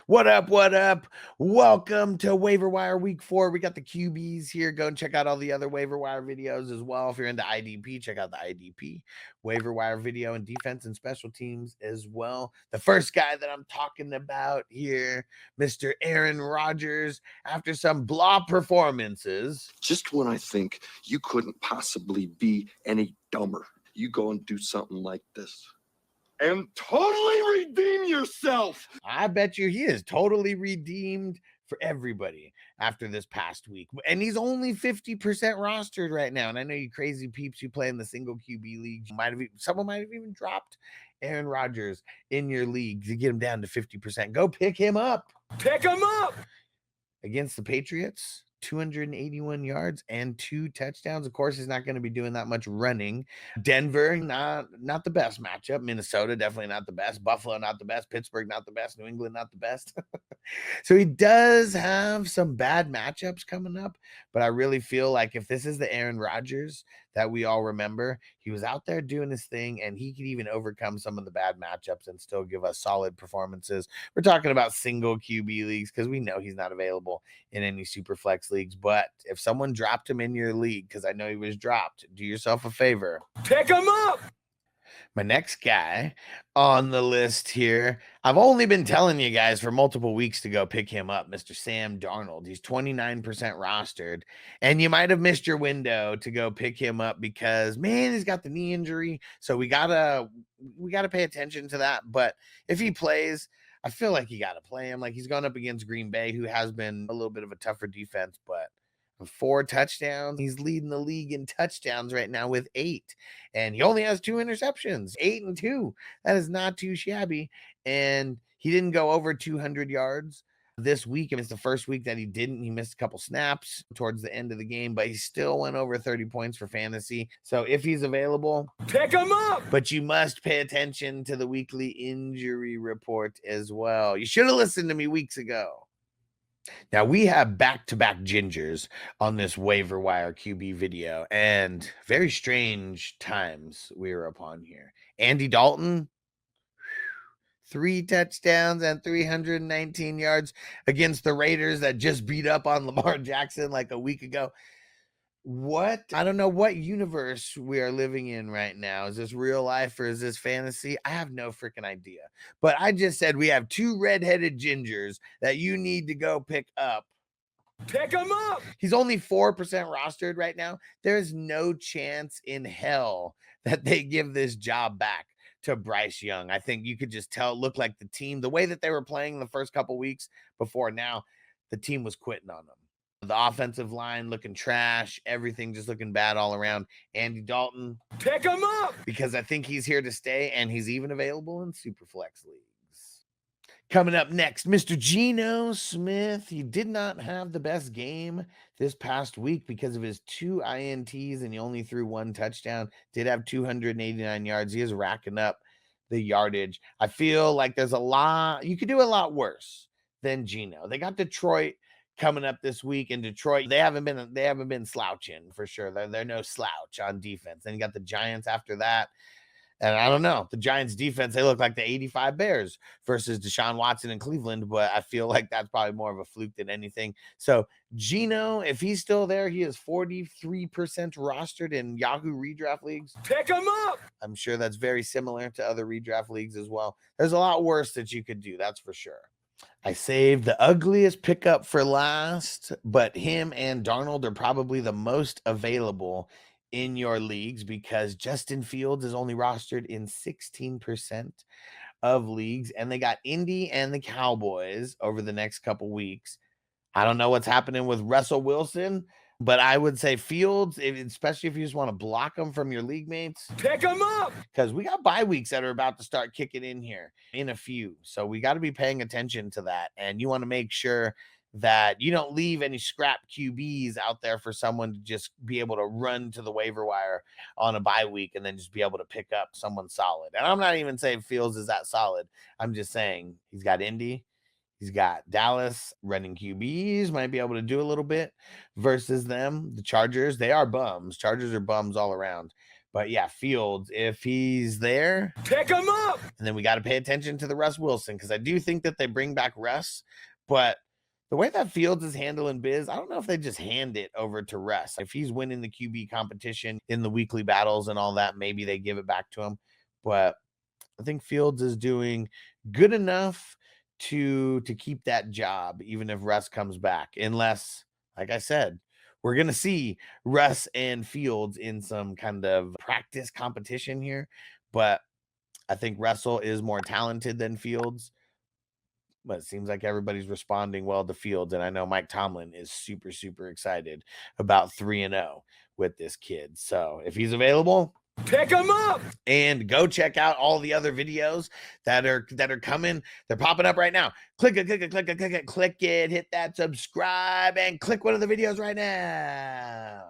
What up? What up? Welcome to Waiver Wire Week 4. We got the QBs here. Go and check out all the other Waiver Wire videos as well. If you're into IDP, check out the IDP Waiver Wire video and defense and special teams as well. The first guy that I'm talking about here, Mr. Aaron Rodgers, after some blah performances. Just when I think you couldn't possibly be any dumber, you go and do something like this and totally redeem yourself. I bet you he is totally redeemed for everybody after this past week. And he's only 50% rostered right now. And I know you crazy peeps who play in the single QB league, someone might have even dropped Aaron Rodgers in your league to get him down to 50%. Go pick him up. Pick him up. Against the Patriots, 281 yards and 2 touchdowns. Of course, he's not going to be doing that much running. Denver, not the best matchup. Minnesota, definitely not the best. Buffalo, not the best. Pittsburgh, not the best. New England, not the best. So he does have some bad matchups coming up, but I really feel like if this is the Aaron Rodgers that we all remember, he was out there doing his thing and he could even overcome some of the bad matchups and still give us solid performances. We're talking about single QB leagues because we know he's not available in any super flex leagues, but if someone dropped him in your league, because I know he was dropped, do yourself a favor. Pick him up. My next guy on the list here, I've only been telling you guys for multiple weeks to go pick him up, Mr. Sam Darnold. He's 29% rostered, and you might have missed your window to go pick him up because, man, he's got the knee injury, so we gotta pay attention to that. But if he plays, I feel like you gotta play him. Like, he's gone up against Green Bay, who has been a little bit of a tougher defense, but 4 touchdowns. He's leading the league in touchdowns right now with 8. And he only has 2 interceptions, 8 and 2. That is not too shabby. And he didn't go over 200 yards this week. And it's the first week that he didn't. He missed a couple snaps towards the end of the game, but he still went over 30 points for fantasy. So if he's available, pick him up. But you must pay attention to the weekly injury report as well. You should have listened to me weeks ago. Now, we have back-to-back gingers on this waiver wire QB video, and very strange times we are upon here. Andy Dalton, 3 touchdowns and 319 yards against the Raiders that just beat up on Lamar Jackson like a week ago. What? I don't know what universe we are living in right now. Is this real life or is this fantasy? I have no freaking idea. But I just said we have 2 redheaded gingers that you need to go pick up. Pick him up. He's only 4% rostered right now. There's no chance in hell that they give this job back to Bryce Young. I think you could just tell, it looked like the team, the way that they were playing the first couple weeks before now, the team was quitting on them. The offensive line looking trash, everything just looking bad all around. Andy Dalton, pick him up, because I think he's here to stay, and he's even available in Superflex leagues. Coming up next, Mr. Geno Smith. He did not have the best game this past week because of his 2 INTs, and he only threw 1 touchdown. Did have 289 yards. He is racking up the yardage. I feel like there's a lot. You could do a lot worse than Geno. They got Detroit coming up this week in Detroit. They haven't been slouching for sure. They're no slouch on defense. Then you got the Giants after that. And I don't know, the Giants defense, they look like the 85 Bears versus Deshaun Watson in Cleveland, but I feel like that's probably more of a fluke than anything. So Geno, if he's still there, he is 43% rostered in Yahoo redraft leagues. Pick him up. I'm sure that's very similar to other redraft leagues as well. There's a lot worse that you could do, that's for sure. I saved the ugliest pickup for last, but him and Darnold are probably the most available in your leagues because Justin Fields is only rostered in 16% of leagues, and they got Indy and the Cowboys over the next couple weeks. I don't know what's happening with Russell Wilson, but I would say Fields, especially if you just want to block them from your league mates, pick them up, because we got bye weeks that are about to start kicking in here in a few. So we got to be paying attention to that. And you want to make sure that you don't leave any scrap QBs out there for someone to just be able to run to the waiver wire on a bye week and then just be able to pick up someone solid. And I'm not even saying Fields is that solid. I'm just saying he's got Indy. He's got Dallas running QBs, might be able to do a little bit versus them. The Chargers, they are bums. Chargers are bums all around. But yeah, Fields, if he's there, Pick him up. And then we got to pay attention to the Russ Wilson, because I do think that they bring back Russ, but the way that Fields is handling Biz, I don't know if they just hand it over to Russ. If he's winning the QB competition in the weekly battles and all that, maybe they give it back to him. But I think Fields is doing good enough to keep that job, even if Russ comes back, unless, like I said, we're going to see Russ and Fields in some kind of practice competition here. But I think Russell is more talented than Fields, but it seems like everybody's responding well to Fields. And I know Mike Tomlin is super, super excited about 3-0 with this kid. So if he's available, pick him up. And go check out all the other videos that are coming. They're popping up right now. Click it, hit that subscribe, and click one of the videos right now.